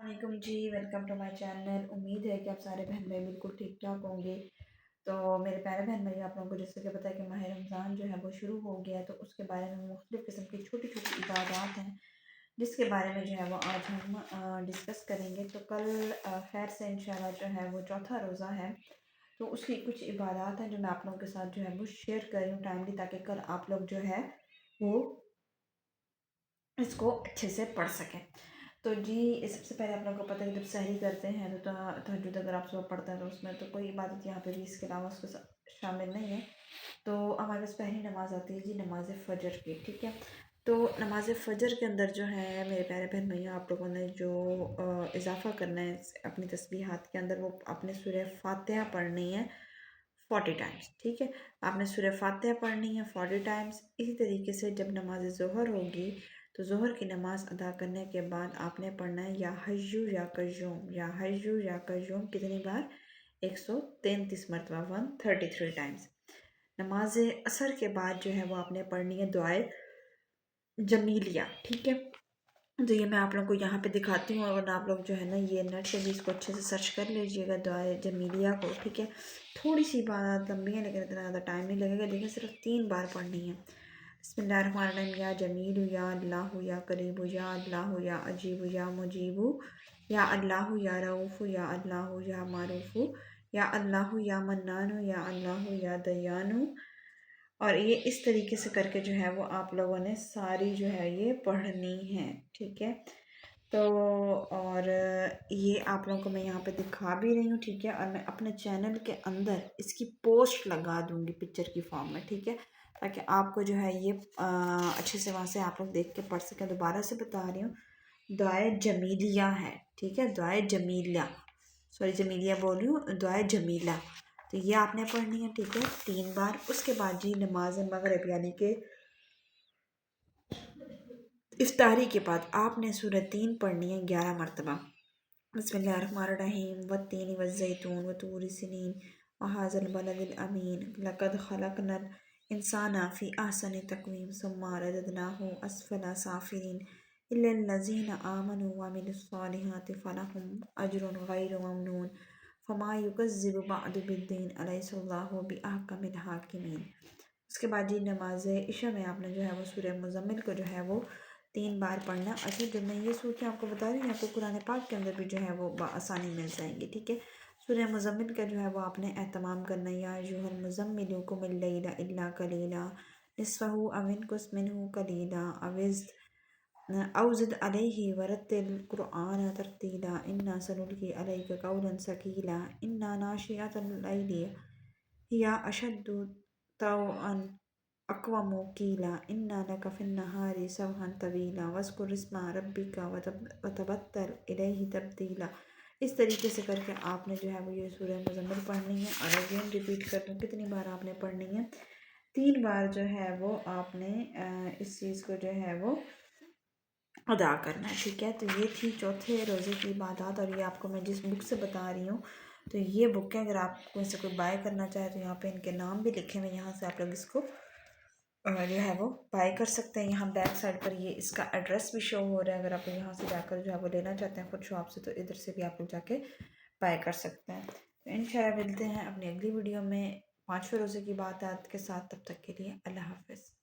वालेकुम जी, welcome to my channel. उम्मीद है कि आप सारे बहन भाई बिल्कुल ठीक ठाक होंगे। तो मेरे प्यारे बहन भाई, आप लोगों को जैसे कि पता है कि माह रमज़ान जो है वो शुरू हो गया है, तो उसके बारे में मुख्तलिफ़ किस्म की छोटी छोटी इबादत हैं जिसके बारे में जो है वो आज हम डिस्कस करेंगे। तो कल खैर से इंशाल्लाह जो है वो चौथा रोज़ा है, तो उसकी कुछ इबादत हैं जो मैं आप लोगों के साथ जो है वो शेयर कर रही हूँ टाइमली, ताकि कल आप लोग जो है वो इसको अच्छे से पढ़ सकें। तो जी, सबसे पहले आप लोगों को पता है कि जब सहरी करते हैं तो तहज्जुद अगर आप सुबह पढ़ते हैं तो उसमें तो कोई इबादत यहाँ पे भी इसके अलावा उसको शामिल नहीं है। तो हमारे पास पहली नमाज़ आती है जी, नमाज फ़जर की। ठीक है, तो नमाज फ़जर के अंदर जो है मेरे प्यारे बहन भैया, आप लोगों ने जो इजाफ़ा करना है अपनी तस्बीहात के अंदर, वो आपने सूरह फातिहा पढ़नी है 40 टाइम्स। ठीक है, आपने सूरह फातिहा पढ़नी है 40 टाइम्स। इसी तरीके से जब नमाज ज़ोहर होगी तो ज़ोहर की नमाज़ अदा करने के बाद आपने पढ़ना है या हय्यू या कय्यूम, या हय्यू या कय्यूम कितनी बार? 133 मरतबा, 133 टाइम्स। नमाज असर के बाद जो है वो आपने पढ़नी है दुआए जमीलिया। ठीक है, तो ये मैं आप लोगों को यहाँ पे दिखाती हूँ, और आप लोग जो है ना ये नेट से भी इसको अच्छे से सर्च कर लीजिएगा दुआए जमीलिया को। ठीक है, थोड़ी सी बात लंबी है लेकिन इतना ज़्यादा टाइम नहीं लगेगा। देखिए, सिर्फ 3 बार पढ़नी है। बिस्मिल्लाहिर्रहमानिर्रहीम, या जमीलु या अल्लाहु या करीबु या अल्लाहु या अजीबु या मुजीबु या अल्लाहु या रऊफ़ु या अल्लाहु या मारूफ़ु या अल्लाहु या मन्नानु या अल्लाहु या दयानु। और ये इस तरीके से करके जो है वो आप लोगों ने सारी जो है ये पढ़नी है। ठीक है, तो और ये आप लोगों को मैं यहाँ पे दिखा भी रही हूँ। ठीक है, और मैं अपने चैनल के अंदर इसकी पोस्ट लगा दूँगी पिक्चर की फॉर्म में। ठीक है, ताकि आपको जो है ये अच्छे से वहाँ से आप लोग देख के पढ़ सकें। दोबारा से बता रही हूँ, दुआए जमीलिया है। ठीक है, दुआए जमीलिया, सॉरी जमीलिया बोल रही हूँ, दुआए जमीला। तो ये आपने पढ़नी है। ठीक है, 3 बार। उसके बाद जी नमाज मगरिब यानी कि इफ्तारी के बाद आपने सूरह 3 पढ़नी है 11 मरतबा। बिस्मिल्लाहिर्रहमानिर्रहीम, वत्तीनी वज़्ज़ैतून वतूरि सिनीन वहाज़ल बलदिल अमीन लक़द ख़लक़नल इंसाना फ़ी अहसनि तक़वीम सुम्मा रददनाहु अस्फ़ला साफ़िलीन इल्लल्लज़ीना आमनू वअमिलुस्सॉलिहाति फ़लहुम अज्रुन ग़ैरु ममनून फ़मा युकज़्ज़िबु बअदु बिद्दीन अलैहिस्सलाहु बिअहकमिल हाकिमीन। उसके बाद जी नमाज इशा में आपने जो है वो सूरह मुज़म्मिल को जो है वो 3 बार पढ़ना। अच्छा, जब मैं ये सूरतें आपको बता रही हूँ, आपको कुरान पाक के अंदर भी जो है वो आसानी मिल जाएंगी। ठीक है, सूरह मुज़म्मिल का जो है वो आपने एहतमाम करना। या अय्युहल मुज़म्मिलु कुमिल लैला इल्ला कलीला निस्फ़हु अव इनकुस मिन्हु कलीला अव ज़िद अलैहि वरत्तिल क़ुरआन तरतीला इन्ना सनुल्क़ी अलैका क़ौलन सक़ीला इन्ना नाशिअतल लैलि हिया अशद्दु तौअन अक़वमु क़ीला इन्ना लका फ़िन्नहारि सबहन तवीला वज़्कुर इस्मा रब्बिका वतबत्तल इलैहि तब्दीला। इस तरीके से करके आपने जो है वो ये सूरह मुज़म्मिल पढ़नी है। और अगेन रिपीट कर दूँ, कितनी बार आपने पढ़नी है? 3 बार जो है वो आपने इस चीज़ को जो है वो अदा करना है। ठीक है, तो ये थी चौथे रोज़े की इबादत, और ये आपको मैं जिस बुक से बता रही हूँ, तो ये बुक है। अगर आपको इसे कोई बाय करना चाहे तो यहाँ पे इनके नाम भी लिखे हुए, यहाँ से आप लोग इसको जो है वो बाय कर सकते हैं। यहाँ बैक साइड पर ये इसका एड्रेस भी शो हो रहा है। अगर आप यहाँ से जाकर जो है वो लेना चाहते हैं खुद शॉप से, तो इधर से भी आप लोग जाके बाय कर सकते हैं। तो इंशाल्लाह मिलते हैं अपनी अगली वीडियो में 5वें रोज़े की बात के साथ। तब तक के लिए अल्लाह हाफ़िज़।